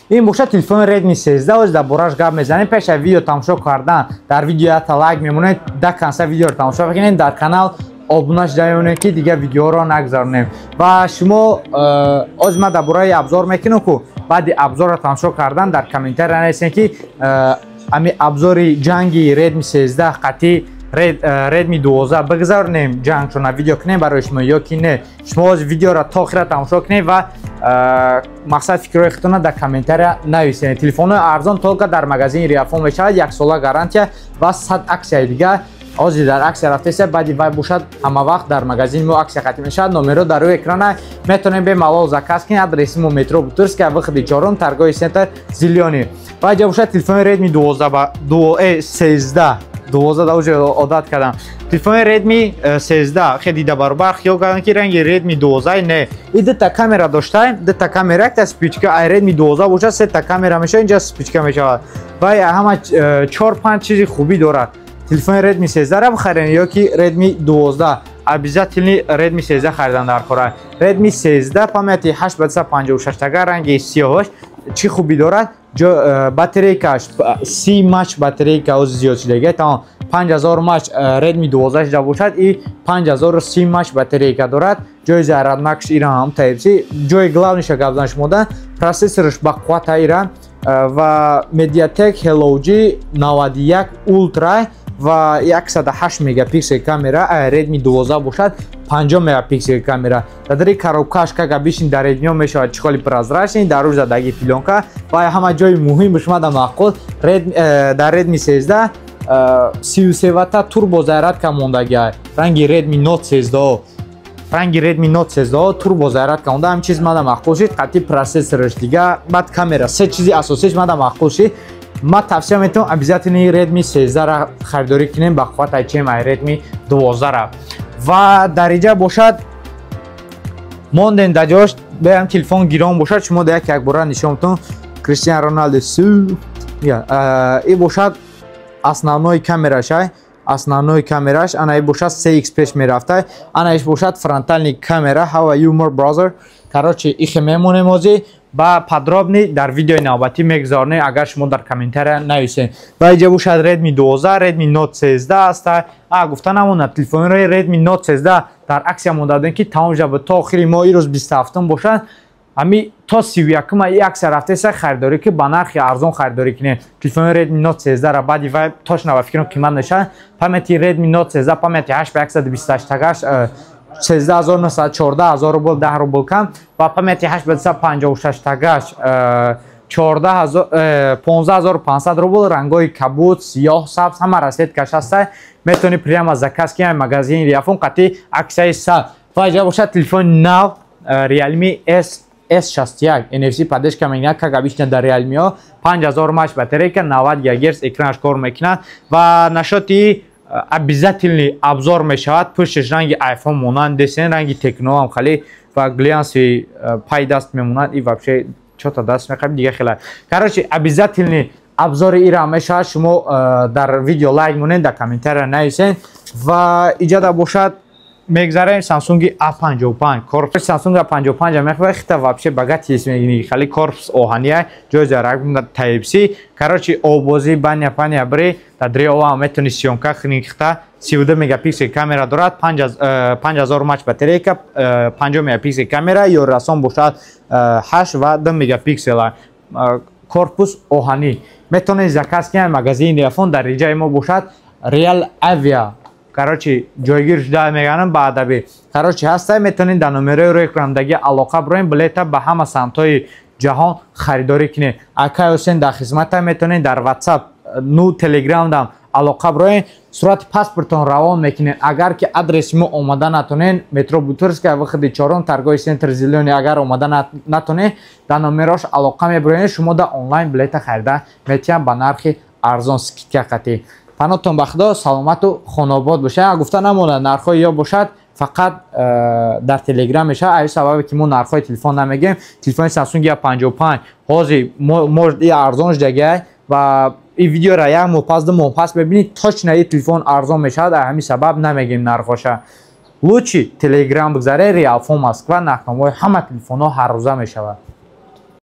این باشد تلفن ردمی 13 از در برش گپ میزنیم. پیش از ویدیو تماشا کردن در ویدیو تا لایک میمونه، ده کنسل ویدیو رو تماشا بکنید، در کانال آبونش جایونه که دیگه ویدیو رو نگذارنیم. و شما از ما در برای ابزار میکنم که بعد ابزار رو تماشا کردن در کامنتر نویسین که امی ابزار جنگی ردمی 13 قطعی ردمی 12 بگذارنیم جنگ شونه ویدیو کنیم برای شما یا که نه. شما از ویدیو را تا آخر تماشا کنید و مقصد فکر خودتون در کامنتر نویسین. تلفن ارزان تولکا در مغازین ریافون میشود، یک ساله گارانتیا و 100 اکسیای دیگه آزی در عکس رفته است. بعدی وای باشد همه وقت در مغازین مو عکس ختم میشد. نمره در روی اکران میتونید به موال زکاس کنید. آدرس مو مترو بوترسک وقت 4 ترگاه سنتر زیلیانی. بعد باشد تلفن ردمی 13 دوجه عادت کردم. تلفن ردمی 13 خیلی دبربر خیال کردن که رنگ ردمی 12 نه. این دو تا کامera داشته، دو تا کامera یک تا سپیچکا ردمی 12 باشه، سه تا کامera میشه، اینجا سپیچکا میشه و همه 4-5 چیزی خوبی دارد. تلفن ردمی 13 را بخرین یا که ردمی 12 обязательно ردمی 13 خریدن در خوره. ردمی 13 پامتی 856 تگه رنگ سیاهش چی خوبی دارد؟ باتریکاش 30 ماچ باتریکا از زیاد شده تا 5000 ماچ ردمی 12 دا باشد. این 5030 ماچ باتریکا دارد. جای زرد مکش ایران هم تایپ سی. جای گلاونیش گابزن شموده پروسسورش با قوت ایران و مدیاتک هلوجی 91 اولترا و 108 مگاپیکسل کامera ردمی 12 باشد. 50 مگاپیکسل کامera در коробкаш که بیشین در ردمی میشه چخالی پرازراشین در روز زدگی پلونکا و همه جای مهم بشما در معقول در ردمی 13 33 وات توربو زایرات که موندگی رنگ ردمی نوت 13 رنگ ردمی نوت 13 توربو زایرات که مونده. هم چیز ما در معقول شد قطعی پروسسورش دیگه بعد کامera سه چیزی اساسیش ما در معقول شد. ما توصیه میتونم обязательно ردمی 13 را خریداری کنیم با قوت ایچم ردمی 12 را. و در اینجا باشد موندن دجاش به هم تلفن گیران باشد. شما در یک بار نشون میتونم کریستیانو رونالدو سو این باشد основной камераش основной камераш انا باشد 3x پیش میرفته. انا ایش باشد فرانتالنی کامera how are you more brother. короче ایخ میمونه موزی با подробный در ویدیو نوبتی میگذارنه اگر شما در کامنتر نویسین. و اینجا باشد ردمی 12 ردمی نوت 13 است. گفتن همون تلفن ردمی نوت 13 در عکس همون دادن که تمام جا تا آخری ماه روز 27 باشد. امی تا 31 ماه این عکس رفته است خریداری که با نرخ ارزان خریداری کنه. تلفن ردمی نوت 13 را بعدی و تاش نو فکر کنم قیمت نشه. پامتی ردمی نوت 13 پامتی 8 به 128 تگاش 13914 روبل 10 روبل کم و پامتی 856 تگاش 15500 روبل رنگای کبود سیاه سبز همه رسید کش است. میتونی پریاما زکاس کنی مغازین ریافون قطعی عکسای سال. و اینجا باشد تلفن نو ریالمی S61 NFC پدش که میگن که گابیشن در ریالمی ها 5000 ماچ باتری که 90 گیگاهرتز اکرانش کار میکنه و نشاطی обязательно ابزار میشود. پشتش رنگ آیفون مونند دسین رنگ تکنو هم خیلی و گلانسی پای دست میمونند. این واقعا چطور دست میخوام دیگه خیلی کارش обязательно ابزار ایران میشود. شما در ویدیو لایک مونین در کامنتر نویسین. و ایجاد باشد میگذاریم سامسونگ A55 کورپس سامسونگ A55 میخواد خیلی واقعا بگات هست میگی خیلی کورپس اوهانیه جای زرق تایپ سی کارچی اوبوزی بانیا پانیا بری در دریاوا میتونی سیونکا خنیخته 32 مگاپیکسل کامera دارد. 5000 ماچ باتری که 5 مگاپیکسل کامera یا رسام باشد 8 و 2 مگاپیکسل کورپس اوهانی میتونی زکاس کنی مغازین ریافون در اینجا ما باشد ریال اویا короче جایگیرش ده میگنم بعد ابی короче هسته میتونین در نمره روی اکرامدگی علاقه بروین بلیت به همه سمتای جهان خریداری کنین. اکای حسین در خدمت میتونین در واتساپ نو تلگرام دام علاقه بروین صورت پاسپورتون روان میکنین. اگر که آدرس مو اومده نتونین مترو بوترسک وقت 4 ترگاه سنتر زیلیانی اگر اومده نتونین در نمرهاش علاقه میبروین شما در آنلاین بلیت خریده میتونین با نرخ ارزان سکیت قطعی. پناهتون به خدا سلامت و خانواد باشه. گفتن نمونه نرخ‌های یا باشد فقط در تلگرام میشه. ای سبب که ما نرخ‌های تلفن نمیگیم. تلفن سامسونگ 55 حاضر مورد ارزانش دیگه و این ویدیو را یک مپاس ببینید تاچ نه تلفن ارزان میشه در همین سبب نمیگیم نرخ‌هاش. لوچی تلگرام بگذاره ریافون مسکو نرخ‌های همه تلفن‌ها هر روزه میشه.